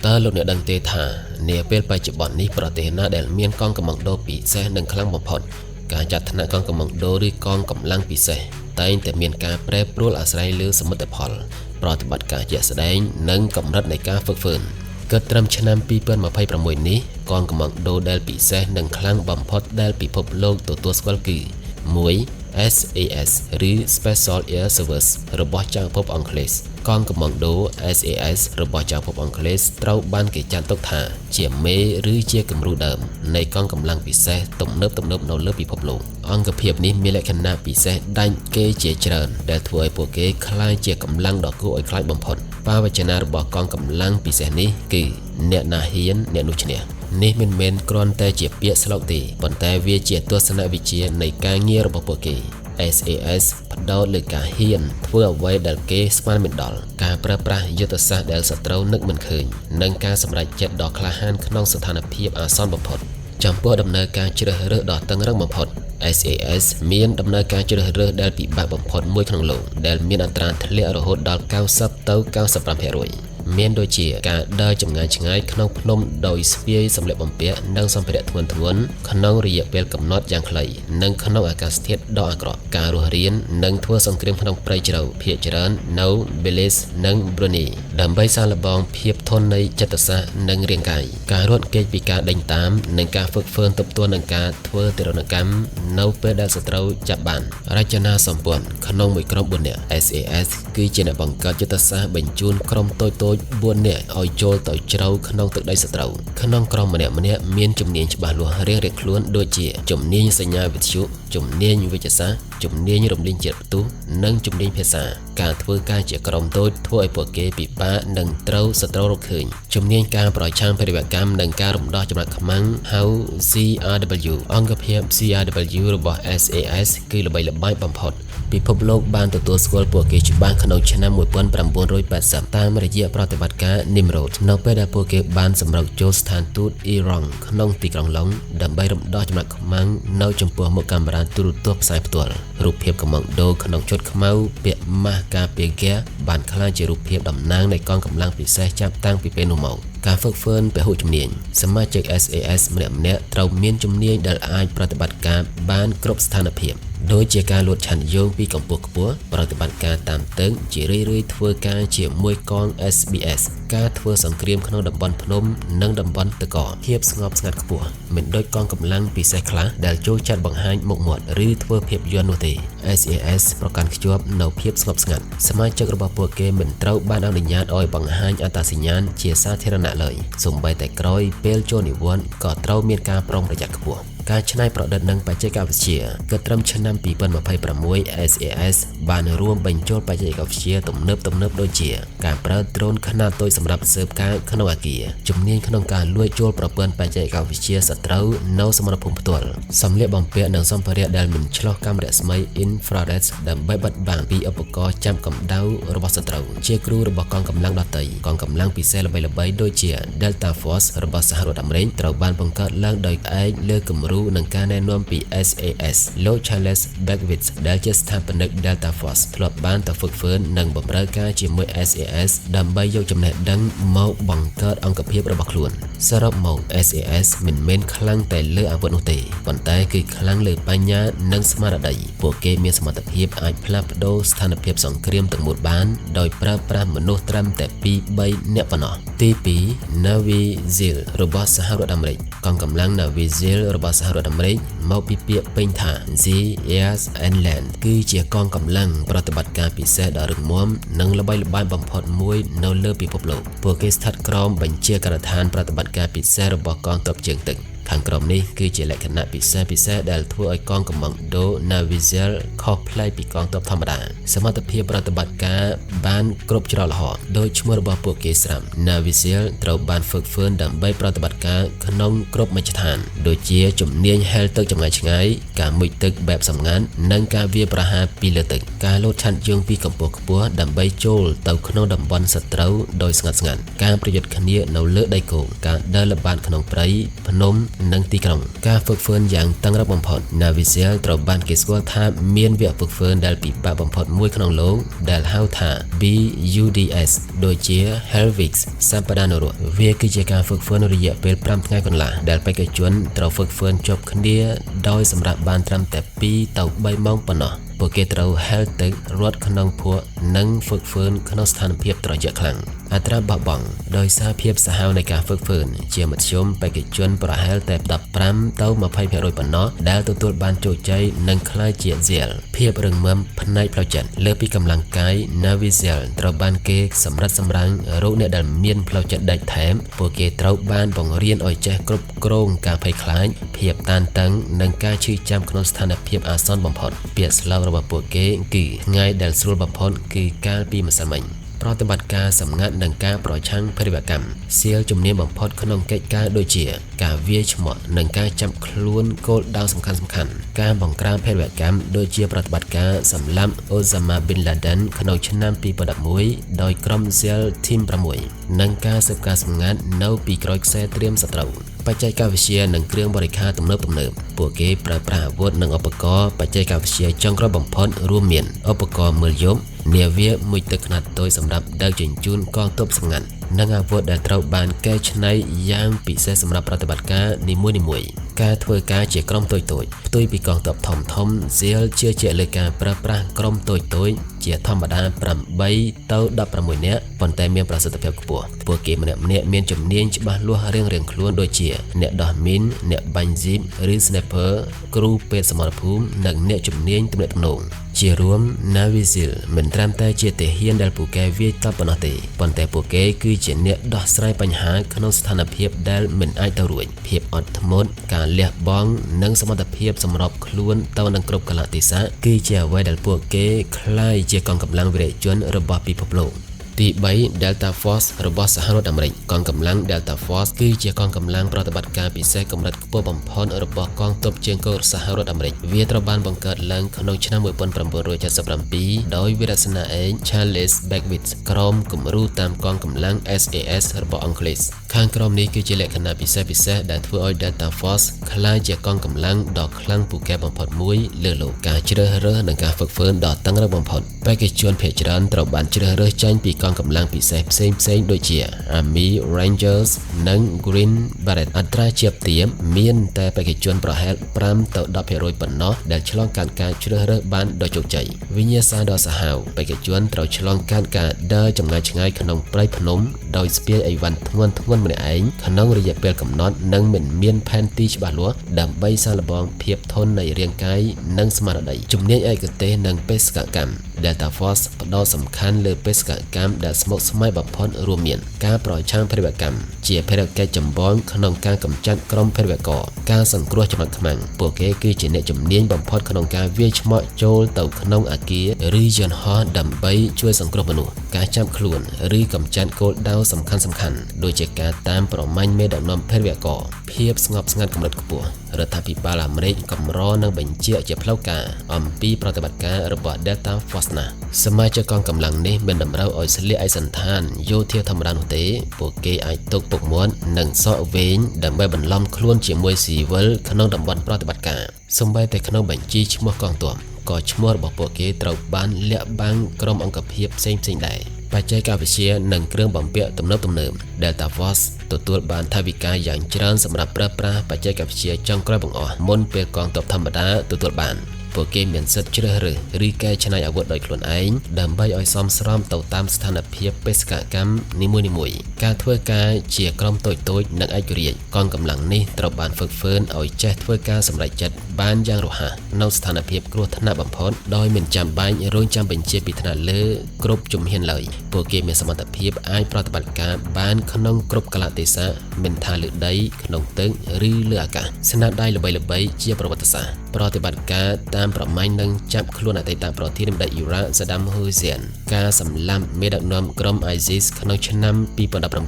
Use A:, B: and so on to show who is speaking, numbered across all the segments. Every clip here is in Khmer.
A: តើលោកអ្នកដឹងទេថានាពេលបច្ចុប្បន្ននេះប្រទេសណាដែលមានកងកម្លាំងដូពិសេសនិងខ្លាំងបំផុតការចាត់ថ្នាក់កងកម្លាំងដូឬកងកម្លាំងពិសេសតែងតែមានការប្រែប្រួលអាស្រ័យលើសមិទ្ធផលប្រតិបត្តិការជាក់ស្ដែងនិងកម្រិតនៃការហ្វឹកហ្វឺនគិតត្រឹមឆ្នាំ2026នេះកងកម្លាំងដូដែលពិសេសនិងខ្លាំងបំផុតដែលពិភពលោកទទួលស្គាល់គឺ1 SAS ឬ Special Air Service របស់ចៅភពអង់គ្លេសកងកម្លាំងដូ SAS របស់ចៅភពអង់គ្លេសត្រូវបានគេចាត់ទុកថាជាមេឬជាគំរូដើមនៃកងកម្លាំងពិសេសទំនើបនៅលើពិភពលោកអង្គភាពនេះមានលក្ខណៈពិសេសដាច់គេជាច្រើនដែលធ្វើឲ្យពួកគេក្លាយជាកម្លាំងដ៏គួរឲ្យខ្លាចបំផុតបាវចនារបស់កងកម្លាំងពិសេសនេះគឺអ្នកណាហ៊ានអ្នកនោះឈ្នះនេះមិនមែនគ្រាន់តែជាពាក្យស្លោកទេប៉ុន្តែវាជាទស្សនវិជ្ជានៃការងាររបស់ពួកគេ SAS ផ្ដោតលើការហ៊ានធ្វើអ្វីដែលគេស្មានមិនដល់ការប្រើប្រាស់យុទ្ធសាស្ត្រដែលសត្រូវនឹកមិនឃើញនិងការសម្រេចចិត្តដ៏ក្លាហានក្នុងស្ថានភាពអាសន្នបំផុតចំពោះដំណើរការជ្រើសរើសដ៏តឹងរ៉ឹងបំផុត SAS មានដំណើរការជ្រើសរើសដែលពិបាកបំផុតមួយក្នុងលោកដែលមានអត្រាធ្លាក់រហូតដល់90ទៅ95%មានដូចជាការដើរចម្ងាយឆ្ងាយក្នុងភ្នំដោយស្ពាយសម្លៀកបំពាក់និងសម្ភារៈធ្ងន់ៗក្នុងរយៈពេលកំណត់យ៉ាងខ្លីនិងក្នុងអាកាសធាតុដ៏អាក្រក់ការរស់រាននិងធ្វើសង្គ្រាមក្នុងព្រៃជ្រៅភាគច្រើននៅ Belize និង Brunei ដើម្បីសាកល្បងភាពធន់នៃចិត្តសាស្ត្រនិងរាងកាយការរត់គេចពីការដេញតាមនិងការហ្វឹកហ្វឺនទប់ទល់នឹងការធ្វើទារុណកម្មនៅពេលដែលសត្រូវចាប់បានរចនាសម្ព័ន្ធក្នុងមួយក្រុម4នាក់ SAS គឺជាអ្នកបង្កើតយុទ្ធសាស្ត្របញ្ជូនក្រុមតូចៗ4នាក់ឲ្យចូលទៅជ្រៅក្នុងទឹកដីសត្រូវក្នុងក្រុមម្នាក់មានជំនាញច្បាស់លាស់រៀងៗខ្លួនដូចជាជំនាញសញ្ញាវិទ្យុជំនាញវិទ្យាសាស្ត្រជំនាញរំលែងជាតិផ្ទុះនិងជំនាញភាសាការធ្វើការជាក្រុមតូចធ្វើឲ្យពួកគេពិបាកនឹងត្រូវសត្រូវរកឃើញជំនាញការប្រឆាំងបរិយាកម្មនិងការរំដោះចំណាត់ខ្មាំងហៅ CRW អង្គភាព CRW របស់ SAS គឺល្បីល្បាញបំផុតពិភពលោកបានទទួលស្គាល់ពួកគេច្បាស់ក្នុងឆ្នាំ1980តាមរយៈប្រតិបត្តិការ Nimrod នៅពេលដែលពួកគេបានសម្រុកចូលស្ថានទូតអ៊ីរ៉ង់ក្នុងទីក្រុងឡុងដើម្បីរំដោះចំណាត់ខ្មាំងនៅចំពោះមុខកាមេរ៉ាទូរទស្សន៍ផ្សាយផ្ទាល់រូបភាពកម្លាំងដូក្នុងឈុតខ្មៅពាក់ម៉ាស់ការពារហ្គាបានក្លាយជារូបភាពតំណាងនៃកងកម្លាំងពិសេសចាប់តាំងពីពេលនោះមកការហ្វឹកហ្វឺនពហុជំនាញសមាជិក SAS ម្នាក់ត្រូវមានជំនាញដែលអាចប្រតិបត្តិការបានគ្រប់ស្ថានភាពដូចជាការលួចឆន្ទយោងពីកម្ពស់ខ្ពស់ប្រតិបត្តិការតាមទឹកជារឿយៗធ្វើការជាមួយកង SBS ការធ្វើសង្គ្រាមក្នុងតំបន់ភ្នំនិងតំបន់ទឹកកកភាពស្ងប់ស្ងាត់ខ្ពស់មិនដូចកងកម្លាំងពិសេសខ្លះដែលចូលចាត់បង្ហាញមុខមាត់ឬធ្វើភាពយន្តនោះទេ SAS ប្រកាន់ខ្ជាប់នូវភាពស្ងប់ស្ងាត់សមាជិករបស់ពួកគេមិនត្រូវបានអនុញ្ញាតឲ្យបង្ហាញអត្តសញ្ញាណជាសាធារណៈឡើយសូម្បីតែក្រោយពេលចូលនិវត្តន៍ក៏ត្រូវមានការប្រុងប្រយ័ត្នខ្ពស់ការច្នៃប្រឌិតនិងបច្ចេកវិទ្យាគិតត្រឹមឆ្នាំ2026 SAS បានរួមបញ្ចូលបច្ចេកវិទ្យាទំនើបដូចជាការប្រើដ្រូនខ្នាតតូចសម្រាប់ស៊ើបការក្នុងអគារជំនាញក្នុងការលួចចូលប្រព័ន្ធបច្ចេកវិទ្យាសត្រូវនៅសមរភូមិផ្ទាល់សម្លៀកបំពាក់និងសម្ភារៈដែលមិនឆ្លុះកាំរស្មី Infrared ដើម្បីបិទបាំងពីឧបករណ៍ចាប់កម្ដៅរបស់សត្រូវជាគ្រូរបស់កងកម្លាំងដទៃកងកម្លាំងពិសេសល្បីៗដូចជា Delta Force របស់សហរដ្ឋអាមេរិកត្រូវបានបង្កើតឡើងដោយឯកលើគំរូនឹងការណែនាំពី SAS លោក Charles Beckwith ដែលជាស្ថាបនិក Delta Force ធ្លាប់បានទៅហ្វឹកហ្វឺននិងបម្រើការជាមួយ SAS ដើម្បីយកចំណេះដឹងមកបង្កើតអង្គភាពរបស់ខ្លួនសរុបមក SAS មិនមែនខ្លាំងតែលើអាវុធនោះទេប៉ុន្តែគឺខ្លាំងលើបញ្ញានិងស្មារតីពួកគេមានសមត្ថភាពអាចផ្លាស់ប្ដូរស្ថានភាពសង្គ្រាមទាំងមូលបានដោយប្រើប្រាស់មនុស្សត្រឹមតែ 2-3 នាក់ប៉ុណ្ណោះទី2 Navy SEAL របស់សហរដ្ឋអាមេរិកកងកម្លាំង Navy SEAL របស់សហរដ្ឋអាមេរិកមកពីពាក្យពេញថា Sea, Air and Land គឺជាកងកម្លាំងប្រតិបត្តិការពិសេសដ៏រឹងមាំនិងល្បីល្បាញបំផុតមួយនៅលើពិភពលោកពួកគេស្ថិតក្រោមបញ្ជាការដ្ឋានប្រតិបត្តិការពិសេសរបស់កងទ័ពជើងទឹកខាងក្រោមនេះគឺជាលក្ខណៈពិសេសដែលធ្វើឲ្យកងកម្លាំងដូ Navy SEAL ខុសប្លែកពីកងទ័ពធម្មតាសមត្ថភាពប្រតិបត្តិការបានគ្រប់ច្រកល្ហកដោយឈ្មោះរបស់ពួកគេស្រាប់ Navy SEAL ត្រូវបានហ្វឹកហ្វឺនដើម្បីប្រតិបត្តិការក្នុងគ្រប់មជ្ឈដ្ឋានដូចជាជំនាញហែលទឹកចម្ងាយឆ្ងាយការមុជទឹកបែបសម្ងាត់និងការវាយប្រហារពីលើទឹកការលោតឆន្ទយោងពីកម្ពស់ខ្ពស់ដើម្បីចូលទៅក្នុងតំបន់សត្រូវដោយស្ងាត់ការប្រយុទ្ធគ្នានៅលើដីគោកការដើរល្បាតក្នុងព្រៃភ្នំ និងទីក្រុងការហ្វឹកហ្វឺនយ៉ាងតឹងរ៉ឹងបំផុត Navy SEAL ត្រូវបានគេស្គាល់ថាមានវគ្គហ្វឹកហ្វឺនដែលពិបាកបំផុតមួយក្នុងโลกដែលហៅថា BUDS ដូចជា Hell Week សប្តាហ៍នរកវាគឺជាការហ្វឹកហ្វឺនរយៈពេល5ថ្ងៃកន្លះដែលបេក្ខជនត្រូវហ្វឹកហ្វឺនជាប់គ្នាដោយសម្រាប់បានត្រឹមតែ2ទៅ3ម៉ោងប៉ុណ្ណោះពួកគេត្រូវហែលទឹករត់ក្នុងភក់និងហ្វឹកហ្វឺនក្នុងស្ថានភាពត្រជាក់ខ្លាំងអត្រាបោះបង់ដោយសារភាពសាហាវនៃការហ្វឹកហ្វឺនជាមធ្យមបេក្ខជនប្រហែលតែ15ទៅ20% ប៉ុណ្ណោះដែលទទួលបានជោគជ័យនិងក្លាយជា SEAL ភាពរឹងមាំផ្នែកផ្លូវចិត្តលើពីកម្លាំងកាយ Navy SEAL ត្រូវបានគេសម្រិតសម្រាំងរកអ្នកដែលមានផ្លូវចិត្តដាច់ថែមពួកគេត្រូវបានបង្រៀនឲ្យចេះគ្រប់គ្រងការភ័យខ្លាចភាពតានតឹងនិងការឈឺចាំក្នុងស្ថានភាពអាសន្នបំផុតពាក្យស្លោករបស់ពួកគេគឺថ្ងៃដែលស្រួលបំផុតគឺកាលពីម្សិលមិញប្រតិបត្តិការសម្ងាត់និងការប្រឆាំងភេរវកម្មសៀលជំនាញបំផុតក្នុងកិច្ចការដូចជាការវាយឆ្មក់និងការចាប់ខ្លួនគោលដៅសំខាន់ៗការបង្ក្រាបភេរវកម្មដូចជាប្រតិបត្តិការសម្លាប់ Osama Bin Laden ក្នុងឆ្នាំ2011ដោយក្រុម SEAL Team 6និងការស៊ើបការសម្ងាត់នៅពីក្រោយខ្សែត្រៀមសត្រូវបច្ចេកវិទ្យានិងគ្រឿងបរិក្ខារទំនើបពួកគេប្រើប្រាស់អាវុធនិងឧបករណ៍បច្ចេកវិទ្យាចុងក្រោយបំផុតរួមមានឧបករណ៍មើលយប់នាវាមួយទឹកខ្នាតតូចសម្រាប់ដឹកជញ្ជូនកងទ័ពសម្ងាត់និងអាវុធដែលត្រូវបានកែច្នៃយ៉ាងពិសេសសម្រាប់ប្រតិបត្តិការនីមួយៗការធ្វើការជាក្រុមតូចៗផ្ទុយពីកងទ័ពធំៗ SEAL ជឿជាក់លើការប្រើប្រាស់ក្រុមតូចៗជាធម្មតា8ទៅ16នាក់ប៉ុន្តែមានប្រសិទ្ធភាពខ្ពស់ពួកគេម្នាក់ៗមានជំនាញច្បាស់លាស់រៀងៗខ្លួនដូចជាអ្នកដោះមីនអ្នកបាញ់ស៊ីបឬ Sniper គ្រូពេទ្យសមរភូមិនិងអ្នកជំនាញទំនាក់ទំនងជារួម Navy SEAL មិនត្រឹមតែជាទាហានដែលពូកែវាយតប់ប៉ុណ្ណោះទេប៉ុន្តែពួកគេគឺជាអ្នកដោះស្រាយបញ្ហាក្នុងស្ថានភាពដែលមិនអាចទៅរួចភាពអត់ធ្មត់ការលះបង់និងសមត្ថភាពសម្របខ្លួនទៅនឹងគ្រប់កលៈទេសៈគឺជាអ្វីដែលពួកគេក្លាយជាកងកម្លាំងវីរជនរបស់ពិភពលោកទី3 Delta Force របស់សហរដ្ឋអាមេរិកកងកម្លាំង Delta Force គឺជាកងកម្លាំងប្រតិបត្តិការពិសេសកម្រិតខ្ពស់បំផុតរបស់កងទ័ពជើងគោកសហរដ្ឋអាមេរិកវាត្រូវបានបង្កើតឡើងក្នុងឆ្នាំ1977ដោយវីរសេនាឯក Charles Beckwith ក្រោមគំរូតាមកងកម្លាំង SAS របស់អង់គ្លេសខាងក្រោមនេះគឺជាលក្ខណៈពិសេសដែលធ្វើឲ្យ Delta Force ក្លាយជាកងកម្លាំងដ៏ខ្លាំងពូកែបំផុតមួយលើโลกការជ្រើសរើសនិងការហ្វឹកហ្វឺនដ៏តឹងរ៉ឹងបំផុតបេក្ខជនភាគច្រើនត្រូវបានជ្រើសរើសចេញពីកងកម្លាំងពិសេសផ្សេងៗដូចជា Army Rangers និង Green Beret អត្រាជាបទាបមានតែបេក្ខជនប្រហែល5ទៅ10% ប៉ុណ្ណោះដែលឆ្លងកាត់ការជ្រើសរើសបានដោយជោគជ័យវិញ្ញាសាដ៏សាហាវបេក្ខជនត្រូវឆ្លងកាត់ការដើរចម្ងាយឆ្ងាយក្នុងព្រៃភ្នំដោយស្ពាយអីវ៉ាន់ធ្ងន់ម្នាក់ឯងក្នុងរយៈពេលកំណត់និងមិនមានផែនទីច្បាស់លាស់ដើម្បីសាកល្បងភាពធន់នៃរាងកាយនិងស្មារតីជំនាញឯកទេសនិងបេសកកម្ម Delta Force ផ្ដោតសំខាន់លើបេសកកម្មដែលស្មុគស្មាញបំផុតរួមមានការប្រឆាំងភេរវកម្មជាភារកិច្ចចម្បងក្នុងការកម្ចាត់ក្រុមភេរវករការសង្គ្រោះចំណាត់ខ្មាំងពួកគេគឺជាអ្នកជំនាញបំផុតក្នុងការវាយឆ្មក់ចូលទៅក្នុងអគារឬយន្តហោះដើម្បីជួយសង្គ្រោះមនុស្សការចាប់ខ្លួនឬកម្ចាត់គោលដៅសំខាន់ដូចជាការតាមប្រមាញ់មេដឹកនាំភេរវករភាពស្ងប់ស្ងាត់កម្រិតខ្ពស់រដ្ឋាភិបាលអាមេរិកកម្រនឹងបញ្ជាក់ជាផ្លូវការអំពីប្រតិបត្តិការរបស់ Delta Force ណាសមាជិកកងកម្លាំងនេះមិនតម្រូវឲ្យស្លៀកឯកសណ្ឋានយោធាធម្មតានោះទេពួកគេអាចទុកពុកមាត់និងសក់វែងដើម្បីបន្លំខ្លួនជាមួយស៊ីវិលក្នុងតំបន់ប្រតិបត្តិការសូម្បីតែក្នុងបញ្ជីឈ្មោះកងទ័ពក៏ឈ្មោះរបស់ពួកគេត្រូវបានលាក់បាំងក្រុមអង្គភាពផ្សេងៗដែរបច្ចេកវិទ្យានិងគ្រឿងបំពាក់ទំនើប Delta Force ទទួលបានថវិកាយ៉ាងច្រើនសម្រាប់ប្រើប្រាស់បច្ចេកវិទ្យាចុងក្រោយបង្អស់មុនពេលកងទ័ពធម្មតាទទួលបានពួកគេមានសិទ្ធិជ្រើសរើសឬកែច្នៃអាវុធដោយខ្លួនឯងដើម្បីឲ្យសមស្របទៅតាមស្ថានភាពបេសកកម្មនីមួយៗការធ្វើការជាក្រុមតូចៗនិងឯករាជ្យកងកម្លាំងនេះត្រូវបានហ្វឹកហ្វឺនឲ្យចេះធ្វើការសម្រេចចិត្តបានយ៉ាងរហ័សនៅស្ថានភាពគ្រោះថ្នាក់បំផុតដោយមិនចាំបាច់រងចាំបញ្ជាពីថ្នាក់លើគ្រប់ជំហានឡើយពួកគេមានសមត្ថភាពអាចប្រតិបត្តិការបានក្នុងគ្រប់កលៈទេសៈមិនថាលើដីក្នុងទឹកឬលើអាកាសស្នាដៃល្បីៗជាប្រវត្តិសាស្ត្រ ប្រតិបត្តិការតាមប្រម៉ាញ់និងចាប់ខ្លួនអតីតប្រធានាធិបតីអ៊ីរ៉ាក់សាដាមហ៊ូសែនការសម្លាប់មេដឹកនាំក្រុម ISIS ក្នុងឆ្នាំ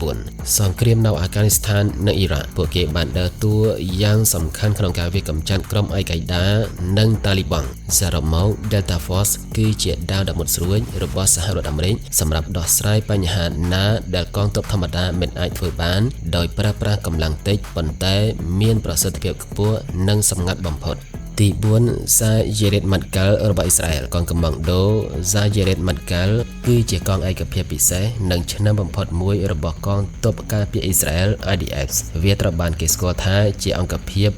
A: 2019សង្គ្រាមនៅអាហ្គានីស្ថាននិងអ៊ីរ៉ាក់ពួកគេបានដើរតួយ៉ាងសំខាន់ក្នុងការវាយកម្ចាត់ក្រុមអ៊ីកាយដានិងតាលីបង់សរុបមក Delta Force គឺជាដាវដ៏មុតស្រួចរបស់សហរដ្ឋអាមេរិកសម្រាប់ដោះស្រាយបញ្ហាណាដែលកងទ័ពធម្មតាមិនអាចធ្វើបានដោយប្រើប្រាស់កម្លាំងតិចប៉ុន្តែមានប្រសិទ្ធភាពខ្ពស់និងសម្ងាត់បំផុតទី4 Zayed Matkal របស់អ៊ីស្រាអែលកងកម្លាំងដូ Zayed Matkal គឺជាកងឯកភាពពិសេសនិងឆ្នើមបំផុតមួយរបស់កងទ័ពការពារអ៊ីស្រាអែល IDF វាត្រូវបានគេស្គាល់ថាជាអង្គភាព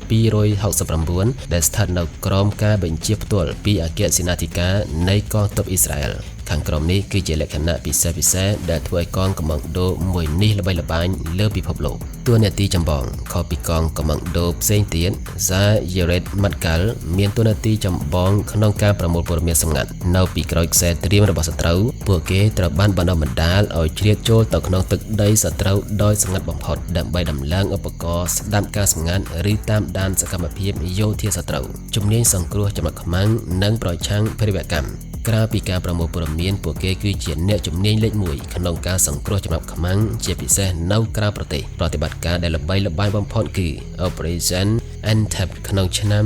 A: 269ដែលស្ថិតនៅក្រោមការបញ្ជាផ្ទាល់ពីអគ្គសេនាធិការនៃកងទ័ពអ៊ីស្រាអែលខាងក្រោមនេះគឺជាលក្ខណៈពិសេសដែលធ្វើឲ្យកងកម្លាំងដូមួយនេះល្បីល្បាញលើពិភពលោកតួនាទីចម្បងខុសពីកងកម្លាំងដូផ្សេងទៀត Zayed Matkal មានតួនាទីចម្បងក្នុងការប្រមូលព័ត៌មានសម្ងាត់នៅពីក្រោយខ្សែត្រៀមរបស់សត្រូវពួកគេត្រូវបានបណ្ដុះបណ្ដាលឲ្យជ្រៀតចូលទៅក្នុងទឹកដីសត្រូវដោយសម្ងាត់បំផុតដើម្បីដំឡើងឧបករណ៍ស្ដាប់ការសម្ងាត់ឬតាមដានសកម្មភាពយោធាសត្រូវជំនាញសង្គ្រោះចំណាត់ខ្មាំងនិងប្រឆាំងភេរវកម្មក្រៅពីការប្រមូលព័ត៌មានពួកគេគឺជាអ្នកជំនាញលេខ1ក្នុងការសង្គ្រោះចំណាប់ខ្មាំងជាពិសេសនៅក្រៅប្រទេសប្រតិបត្តិការដែលល្បីល្បាញបំផុតគឺ Operation Entebbe ក្នុងឆ្នាំ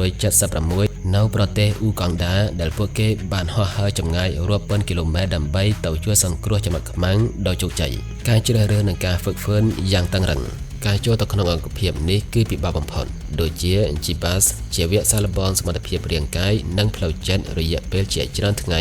A: 1976នៅប្រទេសអ៊ូកាំងដាដែលពួកគេបានហោះហើរចម្ងាយរាប់ពាន់គីឡូម៉ែត្រដើម្បីទៅជួយសង្គ្រោះចំណាប់ខ្មាំងដោយជោគជ័យការជ្រើសរើសនិងការហ្វឹកហ្វឺនយ៉ាងតឹងរ៉ឹងការចូលទៅក្នុងអង្គភាពនេះគឺពិបាកបំផុតដូចជា GBAS ជាវគ្គសាកល្បងសមត្ថភាពរាងកាយនិងផ្លូវចិត្តរយៈពេលជាច្រើនថ្ងៃ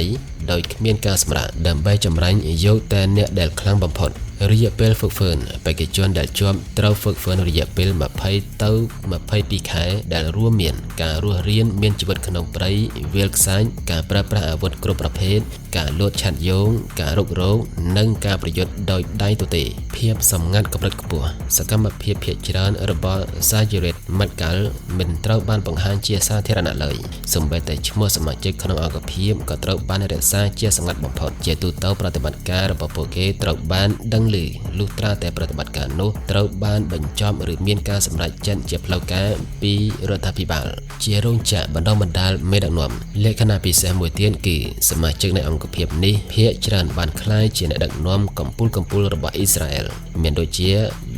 A: ដោយគ្មានការសម្រាកដើម្បីចម្រាញ់យកតែអ្នកដែលខ្លាំងបំផុតរយៈពេលហ្វឹកហ្វឺនបេក្ខជនដែលជាប់ត្រូវហ្វឹកហ្វឺនរយៈពេល20ទៅ22ខែដែលរួមមានការរស់រានមានជីវិតក្នុងព្រៃវាលខ្សាច់ការប្រើប្រាស់អាវុធគ្រប់ប្រភេទការលោតឆាត់យោងការរុករកនិងការប្រយុទ្ធដោយដៃទទេភាពសម្ងាត់កម្រិតខ្ពស់សកម្មភាពភាគច្រើនរបស់ Zayed Matkal មិនត្រូវបានបង្ហាញជាសាធារណៈឡើយសូម្បីតែឈ្មោះសមាជិកក្នុងអង្គភាពក៏ត្រូវបានរក្សាជាសម្ងាត់បំផុតជាទូទៅប្រតិបត្តិការរបស់ពួកគេត្រូវបានដឹងឮលុះត្រាតែប្រតិបត្តិការនោះត្រូវបានបញ្ចប់ឬមានការសម្រេចចិត្តជាផ្លូវការពីរដ្ឋាភិបាលជារោងចក្របណ្ដុះបណ្ដាលមេដឹកនាំលក្ខណៈពិសេសមួយទៀតគឺសមាជិកនៃអង្គភាពនេះភាគច្រើនបានក្លាយជាអ្នកដឹកនាំកម្ពុជារបស់អ៊ីស្រាអែលមានដូចជា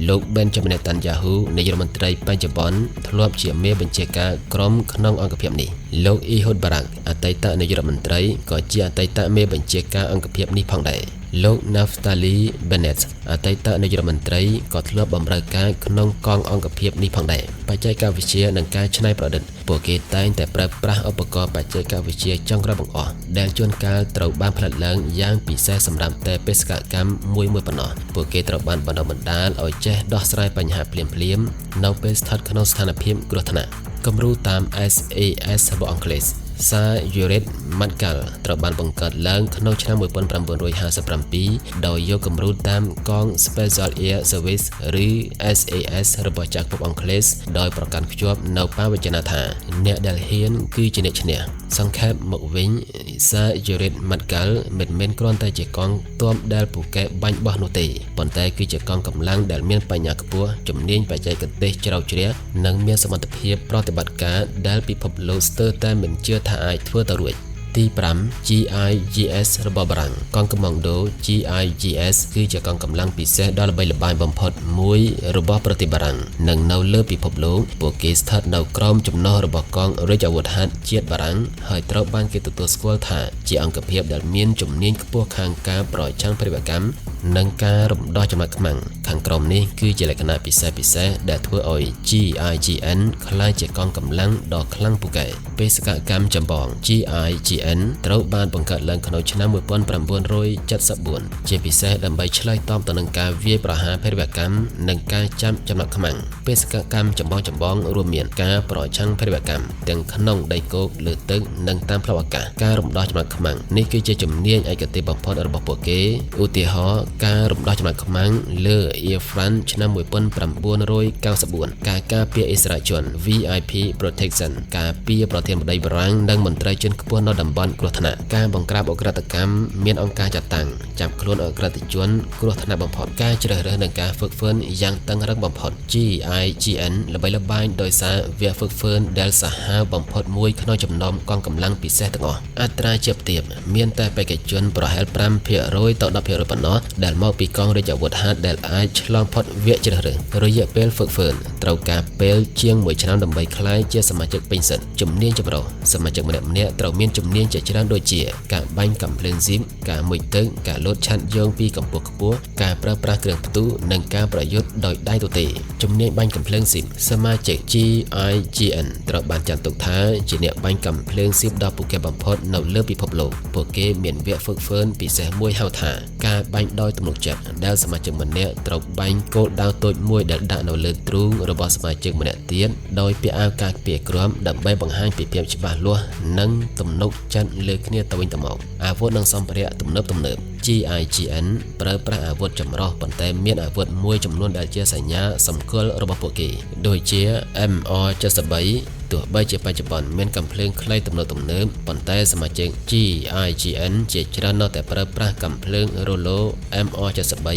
A: លោក Benjamin Netanyahu នាយករដ្ឋមន្ត្រីបច្ចុប្បន្នធ្លាប់ជាមេបញ្ជាការក្រុមក្នុងអង្គភាពនេះលោក Ehud Barak អតីតនាយករដ្ឋមន្ត្រីក៏ជាអតីតមេបញ្ជាការអង្គភាពនេះផងដែរលោក Naftali Bennett អតីតនាយករដ្ឋមន្ត្រីក៏ធ្លាប់បម្រើការក្នុងកងអង្គភាពនេះផងដែរបច្ចេកវិទ្យានិងការច្នៃប្រឌិតពួកគេតែងតែប្រើប្រាស់ឧបករណ៍បច្ចេកវិទ្យាចុងក្រោយបង្អស់ដែលជួនកាលត្រូវបានផលិតឡើងយ៉ាងពិសេសសម្រាប់តែបេសកកម្មមួយប៉ុណ្ណោះពួកគេត្រូវបានបណ្ដុះបណ្ដាលឲ្យចេះដោះស្រាយបញ្ហាភ្លាមៗនៅពេលស្ថិតក្នុងស្ថានភាពគ្រោះថ្នាក់គំរូតាម SAS របស់អង់គ្លេសZayed Matkal ត្រូវបានបង្កើតឡើងក្នុងឆ្នាំ1957ដោយយកគំរូតាមកង Special Air Service ឬ SAS របស់ចក្រភពអង់គ្លេសដោយប្រកាន់ខ្ជាប់នៅបវចនថាអ្នកដែលហ៊ានគឺជាអ្នកឈ្នះសង្ខេបមកវិញ Zayed Matkal មិនមែនគ្រាន់តែជាកងទ័ពដែលពូកែបាញ់បោះនោះទេប៉ុន្តែគឺជាកងកម្លាំងដែលមានបញ្ញាខ្ពស់ជំនាញបច្ចេកទេសជ្រៅជ្រះនិងមានសមត្ថភាពប្រតិបត្តិការដែលពិភពលោកស្ទើរតែមិនជឿថាអាចធ្វើទៅរួចទី5 GIGS របស់បារាំងកងកម្លាំងដូ GIGS គឺជាកងកម្លាំងពិសេសដ៏ល្បីល្បាញបំផុតមួយរបស់ប្រទេសបារាំងនិងនៅលើពិភពលោកពួកគេស្ថិតនៅក្រោមចំណុះរបស់កងរាជអាវុធហត្ថជាតិបារាំងហើយត្រូវបានគេទទួលស្គាល់ថាជាអង្គភាពដែលមានជំនាញខ្ពស់ខាងការប្រឆាំងភេរវកម្មនិងការរំដោះចំណាត់ខ្មាំងខាងក្រោមនេះគឺជាលក្ខណៈពិសេសដែលធ្វើឲ្យ GIGN ក្លាយជាកងកម្លាំងដ៏ខ្លាំងពូកែបេសកកម្មចម្បង GIGN ត្រូវបានបង្កើតឡើងក្នុងឆ្នាំ1974ជាពិសេសដើម្បីឆ្លើយតបទៅនឹងការវាយប្រហារភេរវកម្មនិងការចាប់ចំណាត់ខ្មាំងបេសកកម្មចម្បងរួមមានការប្រឆាំងភេរវកម្មទាំងក្នុងដីគោកលើទឹកនិងតាមផ្លូវអាកាសការរំដោះចំណាត់ខ្មាំងនេះគឺជាជំនាញឯកទេសបំផុតរបស់ពួកគេឧទាហរណ៍ការរំដោះចំណាត់ខ្មាំងលើ Air France ឆ្នាំ1994ការការពារឥស្សរជន VIP Protection ការពារប្រធានាធិបតីបារាំងនិងមន្ត្រីជាន់ខ្ពស់នៅតំ បន់គ្រោះថ្នាក់ការបង្ក្រាបអក្រិតកម្មមានអង្គការចាត់តាំងចាប់ខ្លួនអក្រិតជនគ្រោះថ្នាក់បំផុតការជ្រើសរើសនិងការហ្វឹកហ្វឺនយ៉ាងតឹងរ៉ឹងបំផុត GIGN ល្បីល្បាញដោយសារវគ្គហ្វឹកហ្វឺនដែលសាហាវបំផុតមួយក្នុងចំណោមកងកម្លាំងពិសេសទាំងអស់អត្រាជាផ្ទាបមានតែបេក្ខជនប្រហែល 5% ទៅ 10% ប៉ុណ្ណោះដែលមកពីកងរាជអាវុធហត្ថដែលអាចឆ្លងផុតវគ្គជ្រើសរើសរយៈពេលហ្វឹកហ្វឺនត្រូវការពេលជាង1ឆ្នាំដើម្បីក្លាយជាសមាជិកពេញសិទ្ធិជំនាញចម្រុះសមាជិកម្នាក់ៗត្រូវមានជំនាញជាច្រើនដូចជាការបាញ់កាំភ្លើងស៊ីបការមុជទឹកការលោតឆាត់យងពីកម្ពស់ខ្ពស់ការប្រើប្រាស់គ្រឿងផ្ទុះនិងការប្រយុទ្ធដោយដៃទទេជំនាញបាញ់កាំភ្លើងស៊ីបសមាជិក GIGN ត្រូវបានចាត់ទុកថាជាអ្នកបាញ់កាំភ្លើងស៊ីបដ៏ពូកែបំផុតនៅលើពិភពលោកពួកគេមានវគ្គហ្វឹកហ្វឺនពិសេសមួយហៅថាការបាញ់ដោយទំនុកចិត្តដែលសមាជិកម្នាក់ត្រូវបាញ់គោលដៅតូចមួយដែលដាក់នៅលើទ្រូងរបស់សមាជិកម្នាក់ទៀតដោយពាក់អាវការពារគ្រាប់ដើម្បីបង្ហាញពីភាពច្បាស់លាស់និងទំនុកចិត្តលើគ្នាទៅវិញទៅមកអាវុធនិងសម្ភារៈទំនើបGIGN ប្រើប្រាស់អាវុធចម្រុះប៉ុន្តែមានអាវុធមួយចំនួនដែលជាសញ្ញាសម្គាល់របស់ពួកគេដូចជា MR73 ទោះបីជាបច្ចុប្បន្នមានកាំភ្លើងខ្លីទំនើបប៉ុន្តែសមាជិក GIGN ជាច្រើននៅតែប្រើប្រាស់កាំភ្លើង Rollo MR73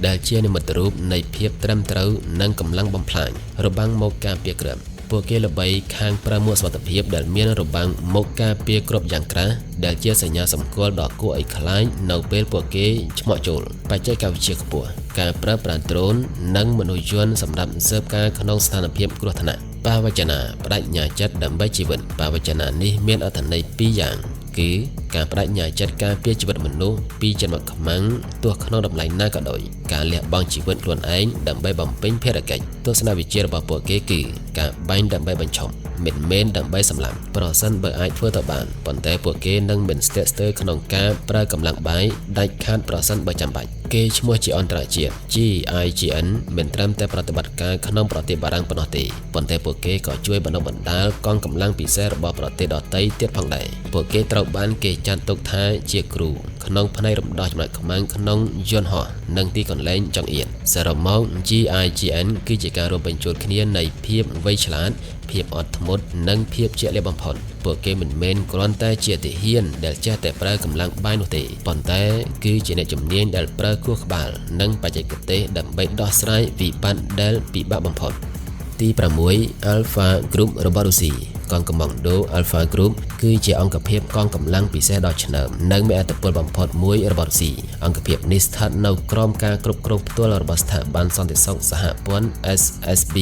A: ដែលជានិមិត្តរូបនៃភាពត្រឹមត្រូវនិងកម្លាំងបំផ្លាញរបាំងមកការពារគ្រាប់ពួកគេល្បីខាងប្រើមួកសុវត្ថិភាពដែលមានរបាំងមកការពារគ្រាប់យ៉ាងក្រាស់ដែលជាសញ្ញាសម្គាល់ដ៏គួរឲ្យខ្លាចនៅពេលពួកគេឆ្មក់ចូលបច្ចេកវិទ្យាខ្ពស់ការប្រើប្រាស់ដ្រូននិងមនុស្សយន្តសម្រាប់ស៊ើបការក្នុងស្ថានភាពគ្រោះថ្នាក់បាវចនាបដិញ្ញាចិត្តដើម្បីជីវិតបាវចនានេះមានអត្ថន័យពីរយ៉ាងគឺការបដិញ្ញាចិត្តការពារជីវិតមនុស្សពីជនមកខ្មាំងទោះក្នុងតម្លៃណាក៏ដោយការលះបង់ជីវិតខ្លួនឯងដើម្បីបំពេញភារកិច្ចទស្សនវិជ្ជារបស់ពួកគេគឺការបាញ់ដើម្បីបញ្ឈប់មិនមែនដើម្បីសម្លាប់ប្រសិនបើអាចធ្វើទៅបានប៉ុន្តែពួកគេនឹងមិនស្ទាក់ស្ទើរក្នុងការប្រើកម្លាំងបាយដាច់ខាតប្រសិនបើចាំបាច់គេឈ្មោះជាអន្តរជាតិ GIGN មិនត្រឹមតែប្រតិបត្តិការក្នុងប្រទេសបារាំងប៉ុណ្ណោះទេប៉ុន្តែពួកគេក៏ជួយបណ្ដុះបណ្ដាលកងកម្លាំងពិសេសរបស់ប្រទេសដទៃទៀតផងដែរពួកគេត្រូវបានគេចាត់ទុកថាជាគ្រូក្នុងផ្នែករំដោះចំណាត់ខ្មាំងក្នុងយន្តហោះនិងទីកន្លែងចង្អៀតសរុបមក GIGN គឺជាការរួមបញ្ចូលគ្នានៃភាពវៃឆ្លាតភាពអត់ធ្មត់និងភាពជាក់លាក់បំផុតពួកគេមិនមែនគ្រាន់តែជាទាហានដែលចេះតែប្រើកម្លាំងបាយនោះទេប៉ុន្តែគឺជាអ្នកជំនាញដែលប្រើខួរក្បាលនិងបច្ចេកទេសដើម្បីដោះស្រាយវិបត្តិដែលពិបាកបំផុតទី6 Alpha Group របស់រុស្ស៊ីកងកម្លាំងដូ Alpha Group គឺជាអង្គភាពកងកម្លាំងពិសេសដ៏ឆ្នើមនិងមានឥទ្ធិពលបំផុតមួយរបស់រុស្ស៊ីអង្គភាពនេះស្ថិតនៅក្រោមការគ្រប់គ្រងផ្ទាល់របស់ស្ថាប័នសន្តិសុខសហព័ន្ធ SSB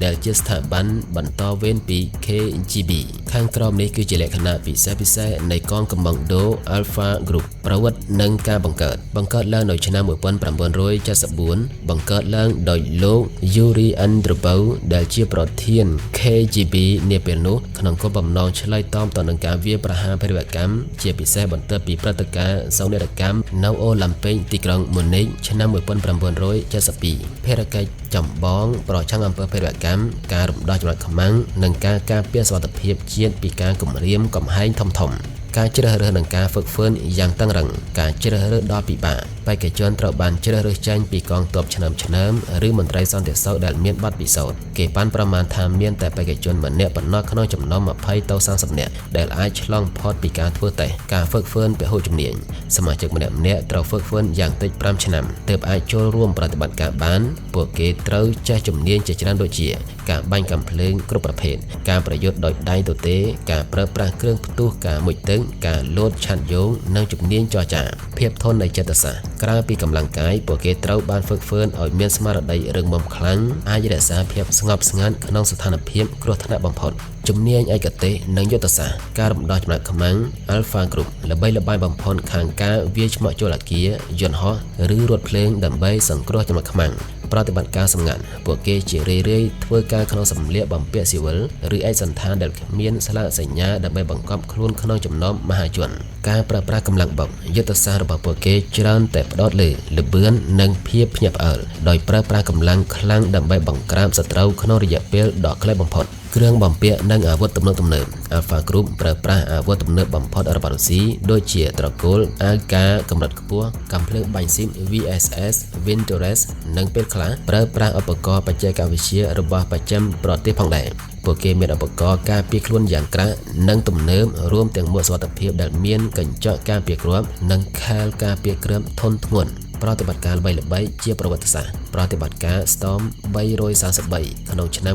A: ដែលជាស្ថាប័នបន្តវេនពី KGB ខាងក្រោមនេះគឺជាលក្ខណៈពិសេសនៃកងកម្លាំងដូ Alpha Group ប្រវត្តិនិងការបង្កើតឡើងនៅឆ្នាំ 1974 បង្កើតឡើងដោយលោក Yuri Andropov ដែលជាប្រធាន KGB នាពេលនោះក្នុងគោលបំណងឆ្លើយតបទៅនឹងការវាយប្រហារភេរវកម្មជាពិសេសបន្ទាប់ពីព្រឹត្តិការណ៍សោកនាដកម្មនៅអូឡ িম্প ិកទីក្រុងម៉ូនីកឆ្នាំ 1972 ភារកិច្ចចម្បងប្រឆាំងអំពើភេរវកម្មការរំដោះចំណាត់ខ្មាំងនិងការការពារសុវត្ថិភាពជាតិពីការគំរាមកំហែងធំៗការជ្រើសរើសនិងការហ្វឹកហ្វឺនយ៉ាងតឹងរ៉ឹងការជ្រើសរើសដ៏ពិបាកបេក្ខជនត្រូវបានជ្រើសរើសចេញពីកងទ័ពឆ្នើមឬមន្ត្រីសន្តិសុខដែលមានបទពិសោធន៍គេបានប្រមាណថាមានតែបេក្ខជនម្នាក់ប៉ុណ្ណោះក្នុងចំណោម20ទៅ30នាក់ដែលអាចឆ្លងផុតពីការធ្វើតេស្តការហ្វឹកហ្វឺនពហុជំនាញសមាជិកម្នាក់ៗត្រូវហ្វឹកហ្វឺនយ៉ាងតិច5ឆ្នាំទើបអាចចូលរួមប្រតិបត្តិការបានពួកគេត្រូវចេះជំនាញជាច្រើនដូចជាការបាញ់កាំភ្លើងគ្រប់ប្រភេទការប្រយុទ្ធដោយដៃទទេការប្រើប្រាស់គ្រឿងផ្ទុះការមុជទឹកការលោតឆាត់យងនិងជំនាញចរចាភាពធន់នៃចិត្តសាស្ត្រក្រៅពីកម្លាំងកាយពួកគេត្រូវបានហ្វឹកហ្វឺនឲ្យមានស្មារតីរឹងមាំខ្លាំងអាចរក្សាភាពស្ងប់ស្ងាត់ក្នុងស្ថានភាពគ្រោះថ្នាក់បំផុតជំនាញឯកទេសនិងយុទ្ធសាស្ត្រការរំដោះចំណាត់ខ្មាំង Alpha Group ល្បីល្បាញបំផុតខាងការវាយឆ្មក់ចូលអគារយន្តហោះឬរថភ្លើងដើម្បីសង្គ្រោះចំណាត់ខ្មាំងប្រតិបត្តិការសម្ងាត់ពួកគេជារឿយៗធ្វើការក្នុងសម្លៀកបំពាក់ស៊ីវិលឬឯកសណ្ឋានដែលគ្មានស្លាកសញ្ញាដើម្បីបង្កប់ខ្លួនក្នុងចំណោមមហាជនការប្រើប្រាស់កម្លាំងបុកយុទ្ធសាស្ត្ររបស់ពួកគេច្រើនតែផ្ដោតលើល្បឿននិងភាពភ្ញាក់ផ្អើលដោយប្រើប្រាស់កម្លាំងខ្លាំងដើម្បីបង្ក្រាបសត្រូវក្នុងរយៈពេលដ៏ខ្លីបំផុតគ្រឿងបំពាក់និងអាវុធទំនើបAlpha Group ប្រើប្រាស់អាវុធទំនើបបំផុតរបស់រុស្ស៊ីដូចជាត្រកូលអាវការកម្រិតខ្ពស់កាំភ្លើងបាញ់ស៊ីប VSS Vintorez និងពេលខ្លះប្រើប្រាស់ឧបករណ៍បច្ចេកវិទ្យារបស់បច្ចឹមប្រទេសផងដែរ ពួកគេមានឧបករណ៍ការពារខ្លួនយ៉ាងក្រាស់និងទំនើបរួមទាំងមួកសុវត្ថិភាពដែលមានកញ្ចក់ការពារគ្រាប់និងខែលការពារគ្រាប់ធន់ធ្ងន់ប្រតិបត្តិការល្បីៗជាប្រវត្តិសាស្ត្រប្រតិបត្តិការ Storm 343ក្នុងឆ្នាំ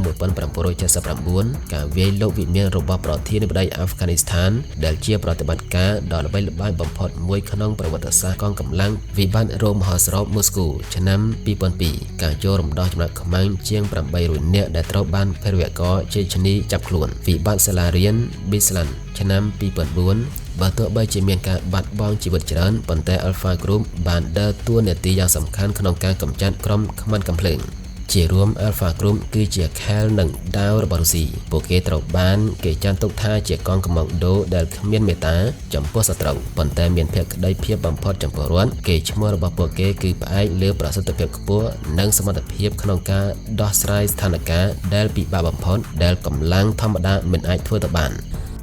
A: 1979ការវាយលុកវិមានរបស់ប្រធានាធិបតីអាហ្វហ្គានីស្ថានដែលជាប្រតិបត្តិការដ៏ល្បីល្បាញបំផុតមួយក្នុងប្រវត្តិសាស្ត្រកងកម្លាំងវិបត្តិរោមហោស្រពមូស្គូឆ្នាំ2002ការចូលរំដោះចំណាប់ខ្មាំងជាង800នាក់ដែលត្រូវបានភេរវករជ័យឈ្នីចាប់ខ្លួនវិបត្តិសាលារៀន Bisland ឆ្នាំ2004បើទោះបីជាមានការបាត់បង់ជីវិតច្រើនប៉ុន្តែ Alpha Group បានដើរតួនាទីយ៉ាងសំខាន់ក្នុងការកម្ចាត់ក្រុមខ្មាំងកំភ្លើងជារួម Alpha Group គឺជាខែលនិងដាវរបស់រុស្ស៊ីពួកគេត្រូវបានគេចាត់ទុកថាជាកងកម្លាំងដូដែលគ្មានមេត្តាចំពោះសត្រូវប៉ុន្តែមានភក្តីភាពបំផុតចំពោះរដ្ឋគេឈ្មោះរបស់ពួកគេគឺផ្អែកលើប្រសិទ្ធភាពខ្ពស់និងសមត្ថភាពក្នុងការដោះស្រាយស្ថានភាពដែលពិបាកបំផុតដែលកម្លាំងធម្មតាមិនអាចធ្វើទៅបាន